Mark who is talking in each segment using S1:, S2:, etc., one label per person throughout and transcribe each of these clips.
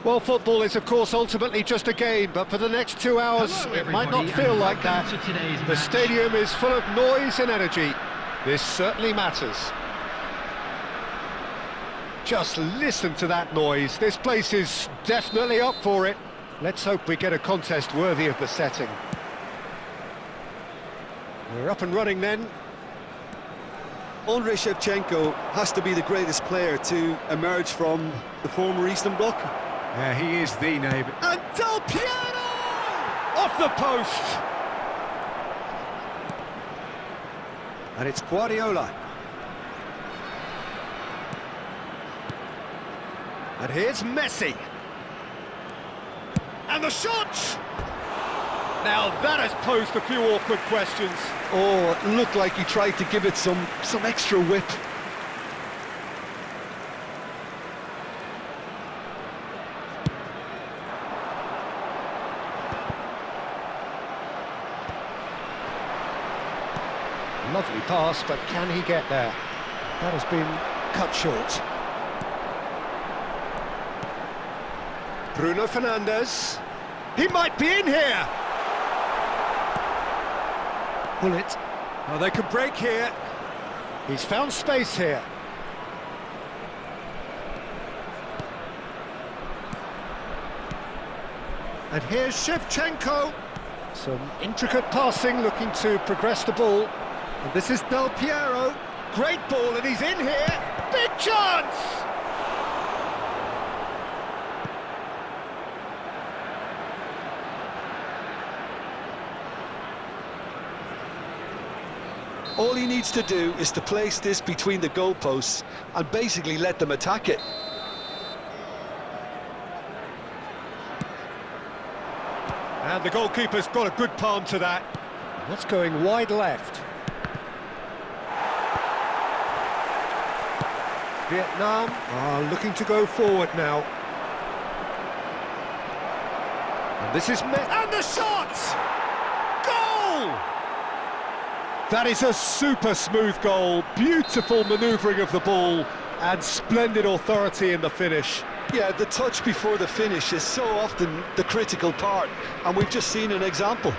S1: Well, football is, of course, ultimately just a game, but for the next 2 hours, it might not feel like that. The stadium is full of noise and energy. This certainly matters. Just listen to that noise. This place is definitely up for it. Let's hope we get a contest worthy of the setting. We're up and running then.
S2: Andrei Shevchenko has to be the greatest player to emerge from the former Eastern Bloc.
S1: Yeah, he is the name.
S2: And Del Piero!
S1: Off the post!
S2: And it's Guardiola.
S1: And here's Messi. And the shot! Now that has posed a few awkward questions.
S2: Oh, it looked like he tried to give it some extra whip.
S1: Lovely pass, but can he get there? That has been cut short. Bruno Fernandes. He might be in here! Pull it. Oh, they can break here. He's found space here. And here's Shevchenko. Some intricate passing, looking to progress the ball. And this is Del Piero. Great ball, and he's in here. Big chance!
S2: All he needs to do is to place this between the goalposts and basically let them attack it.
S1: And the goalkeeper's got a good palm to that. That's going wide left. Vietnam are looking to go forward now. And this is and the shot! Goal! That is a super smooth goal. Beautiful manoeuvring of the ball and splendid authority in the finish.
S2: Yeah, the touch before the finish is so often the critical part, and we've just seen an example.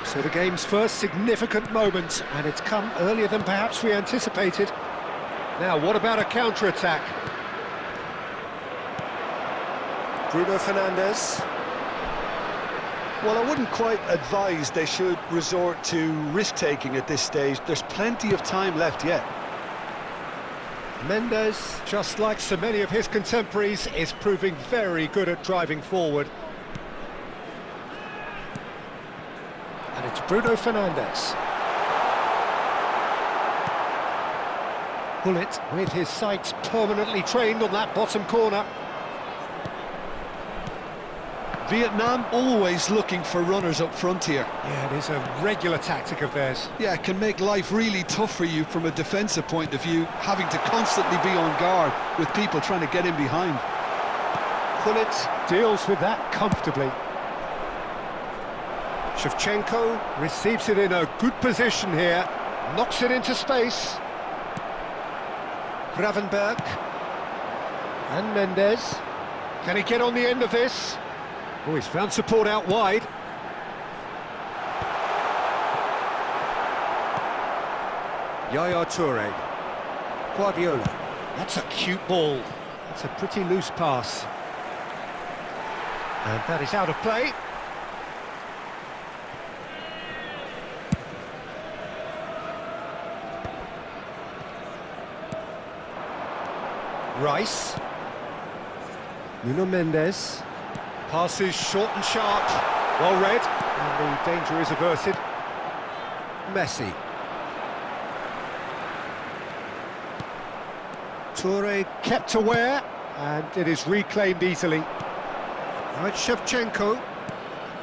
S1: So the game's first significant moment, and it's come earlier than perhaps we anticipated. Now, what about a counter-attack? Bruno Fernandes.
S2: Well, I wouldn't quite advise they should resort to risk-taking at this stage. There's plenty of time left yet.
S1: Mendes, just like so many of his contemporaries, is proving very good at driving forward. And it's Bruno Fernandes. Bullet with his sights permanently trained on that bottom corner.
S2: Vietnam always looking for runners up front here.
S1: Yeah, it is a regular tactic of theirs.
S2: Yeah, it can make life really tough for you from a defensive point of view, having to constantly be on guard with people trying to get in behind.
S1: Bullet deals with that comfortably. Shevchenko receives it in a good position here, knocks it into space. Gravenberg and Mendes. Can he get on the end of this? Oh, he's found support out wide. Yaya Toure. Guardiola. That's a cute ball. That's a pretty loose pass. And that is out of play. Rice. Nuno Mendes. Passes short and sharp. Well read. And the danger is averted. Messi. Toure kept aware, and it is reclaimed easily. Now it's Shevchenko.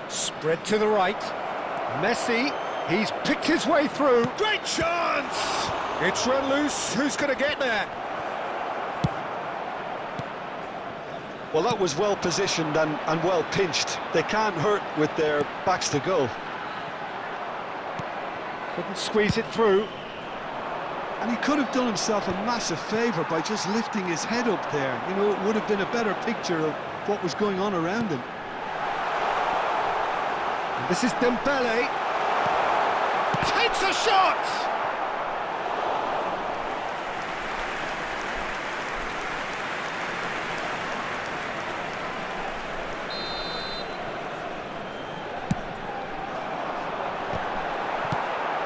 S1: Spread to the right. Messi. He's picked his way through. Great chance! It's run loose. Who's going to get there?
S2: Well, that was well positioned and well pinched. They can't hurt with their backs to goal.
S1: Couldn't squeeze it through.
S2: And he could have done himself a massive favour by just lifting his head up there. You know, it would have been a better picture of what was going on around him.
S1: And this is Dembele. Takes a shot!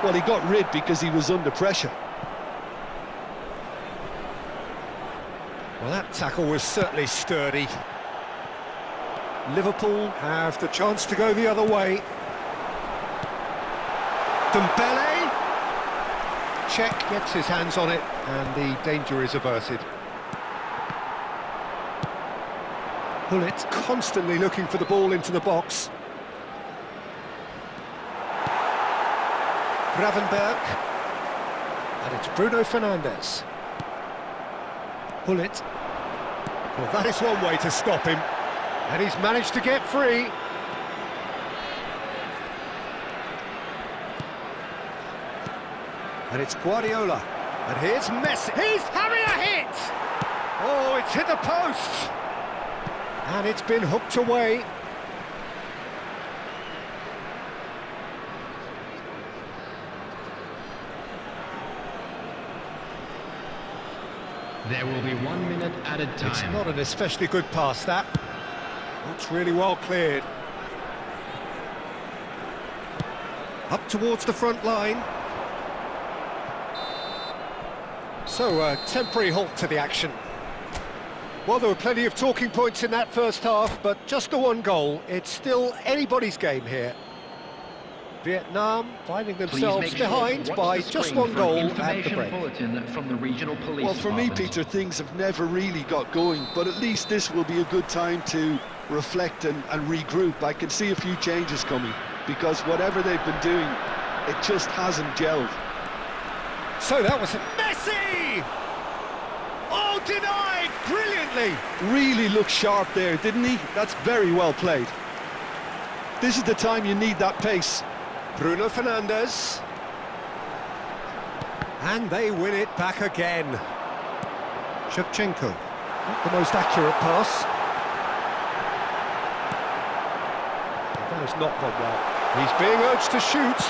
S2: Well, he got rid because he was under pressure.
S1: Well, that tackle was certainly sturdy. Liverpool have the chance to go the other way. Dembele! Czech gets his hands on it, and the danger is averted. Bullet constantly looking for the ball into the box. Gravenberg. And it's Bruno Fernandes. Bullet. Well, that is one way to stop him. And he's managed to get free. And it's Guardiola. And here's Messi. He's having a hit! Oh, it's hit the post. And it's been hooked away.
S3: There will be 1 minute added time.
S1: It's not an especially good pass, that. That's really well cleared. Up towards the front line. So, a temporary halt to the action. Well, there were plenty of talking points in that first half, but just the one goal. It's still anybody's game here. Vietnam finding themselves behind by just one goal at the break.
S3: From the regional police
S2: well, for me,
S3: department.
S2: Peter, things have never really got going, but at least this will be a good time to reflect and regroup. I can see a few changes coming, because whatever they've been doing, it just hasn't gelled.
S1: So that was Messi! Oh, denied brilliantly!
S2: Really looked sharp there, didn't he? That's very well played. This is the time you need that pace.
S1: Bruno Fernandes. And they win it back again. Shevchenko. Not the most accurate pass. That has not gone well. He's being urged to shoot.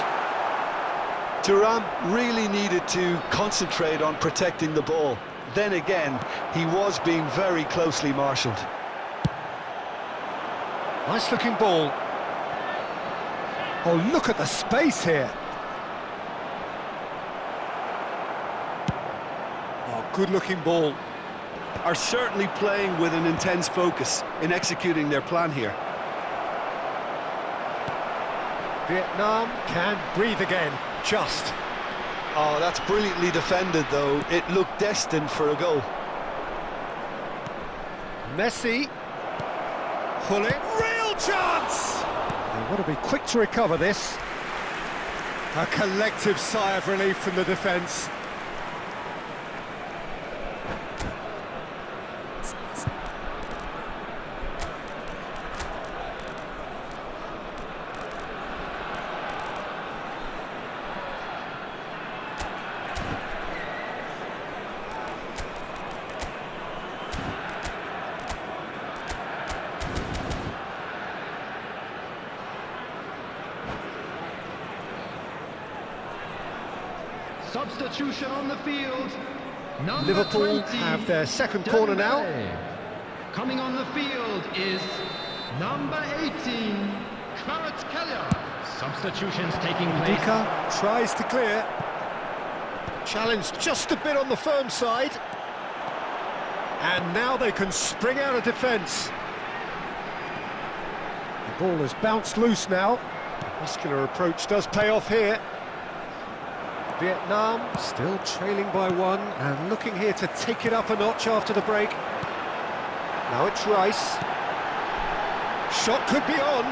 S2: Thuram really needed to concentrate on protecting the ball. Then again, he was being very closely marshalled.
S1: Nice looking ball. Oh, look at the space here. Oh, good-looking ball.
S2: Are certainly playing with an intense focus in executing their plan here.
S1: Vietnam can breathe again, just.
S2: Oh, that's brilliantly defended, though. It looked destined for a goal.
S1: Messi. Pull it. Real chance! They want to be quick to recover this. A collective sigh of relief from the defence.
S3: Substitution on the field. Number
S1: Liverpool
S3: 20,
S1: have their second corner now.
S3: Coming on the field is number 18, Kvaratskhelia. Substitutions taking place.
S1: Dika tries to clear. Challenged just a bit on the firm side. And now they can spring out of defence. The ball has bounced loose now. Muscular approach does pay off here. Vietnam still trailing by one and looking here to take it up a notch after the break. Now it's Rice. Shot could be on.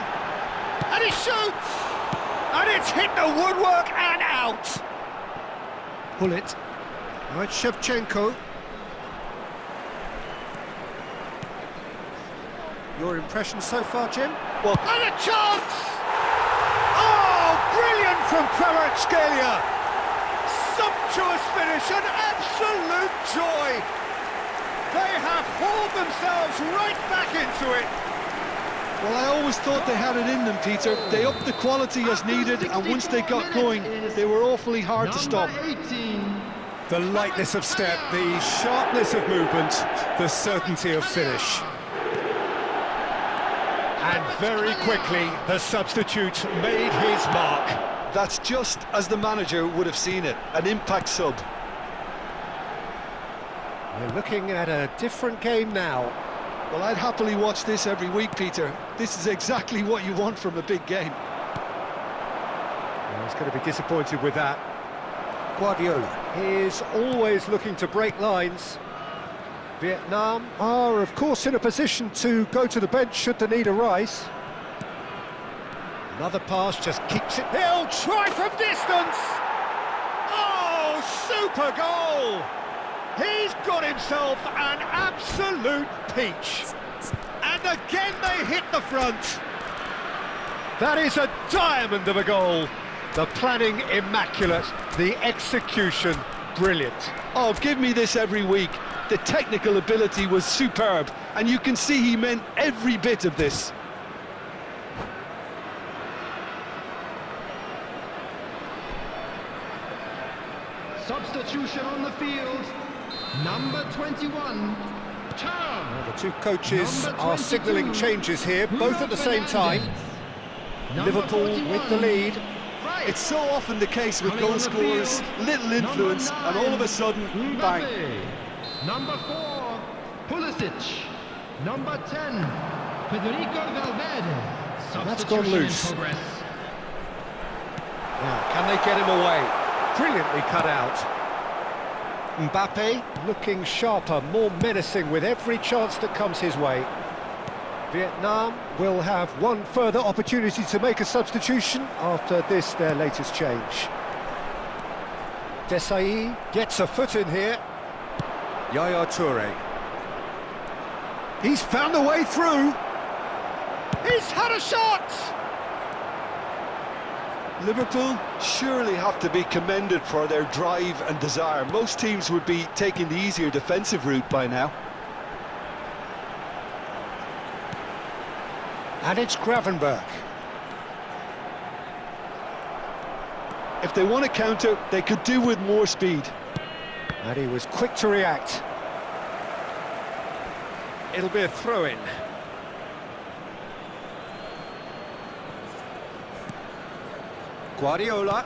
S1: And he shoots! And it's hit the woodwork and out! Pull it. Now it's Shevchenko. Your impression so far, Jim?
S2: Well,
S1: and a chance! Oh, brilliant from Kvaratskhelia! Sumptuous finish, an absolute joy! They have hauled themselves right back into it.
S2: well, I always thought they had it in them, Peter. They upped the quality as needed, and once they got going, they were awfully hard to stop.
S3: Number 18.
S1: The lightness of step, the sharpness of movement, the certainty of finish. And very quickly, the substitute made his mark.
S2: That's just as the manager would have seen it, an impact sub.
S1: We're looking at a different game now.
S2: Well, I'd happily watch this every week, Peter. This is exactly what you want from a big game.
S1: Well, he's going to be disappointed with that. Guardiola is always looking to break lines. Vietnam are, of course, in a position to go to the bench should the need arise. Another pass just keeps it. He'll try from distance! Oh, super goal! He's got himself an absolute peach. And again they hit the front. That is a diamond of a goal. The planning immaculate, the execution brilliant.
S2: Oh, give me this every week. The technical ability was superb, and you can see he meant every bit of this.
S3: Substitution on the field. Number 21, Tom.
S1: Well, the two coaches
S3: Number
S1: are
S3: 22,
S1: signalling changes here, both at the same time.
S3: Number
S1: Liverpool
S3: 41,
S1: with the lead.
S3: Right.
S2: It's so often the case with
S3: Coming
S2: goal
S3: on the
S2: scorers,
S3: field,
S2: little influence,
S3: number
S2: and all of a
S3: 9,
S2: sudden, bang.
S3: Mbappe. Number 4, Pulisic. Number 10, Federico Valverde.
S1: That's
S3: Substitution
S1: gone loose.
S3: in progress.
S1: Now, can they get him away? Brilliantly cut out. Mbappe looking sharper, more menacing with every chance that comes his way. Vietnam will have one further opportunity to make a substitution after this, their latest change. Desai gets a foot in here. Yaya Toure. He's found a way through. He's had a shot!
S2: Liverpool surely have to be commended for their drive and desire. Most teams would be taking the easier defensive route by now.
S1: And it's Gravenberch.
S2: If they want to counter, they could do with more speed.
S1: And he was quick to react. It'll be a throw-in. Guardiola.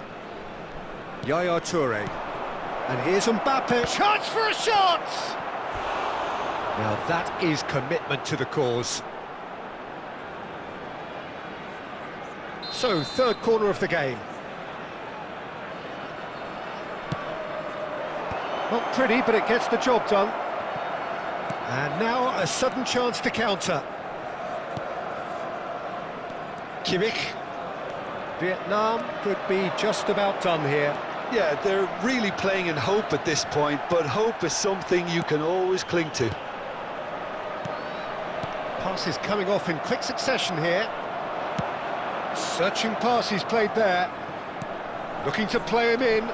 S1: Yaya Toure. And here's Mbappe. Chance for a shot! Now that is commitment to the cause. So, third corner of the game. Not pretty, but it gets the job done. And now a sudden chance to counter. Kimmich. Vietnam could be just about done here.
S2: Yeah, they're really playing in hope at this point, but hope is something you can always cling to.
S1: Passes coming off in quick succession here. Searching pass he's played there. Looking to play him in.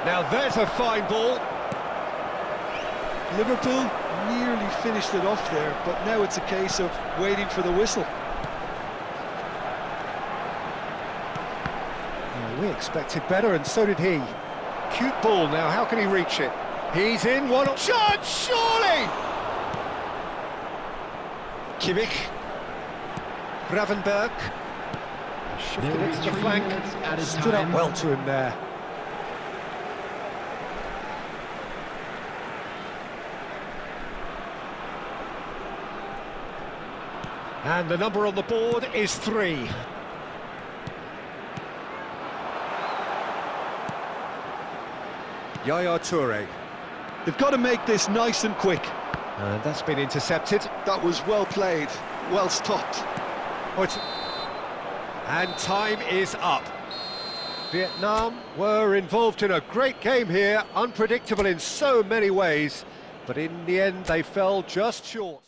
S1: Now there's a fine ball.
S2: Liverpool nearly finished it off there, but now it's a case of waiting for the whistle.
S1: We expected better, and so did he. Cute ball now, how can he reach it? He's in, one chance, surely! Kimmich. Gravenberg. Shifted it to the flank. Stood up well to him there. And the number on the board is 3. Yaya Toure.
S2: They've got to make this nice and quick.
S1: And that's been intercepted.
S2: That was well played, well stopped.
S1: And time is up. Vietnam were involved in a great game here, unpredictable in so many ways, but in the end they fell just short.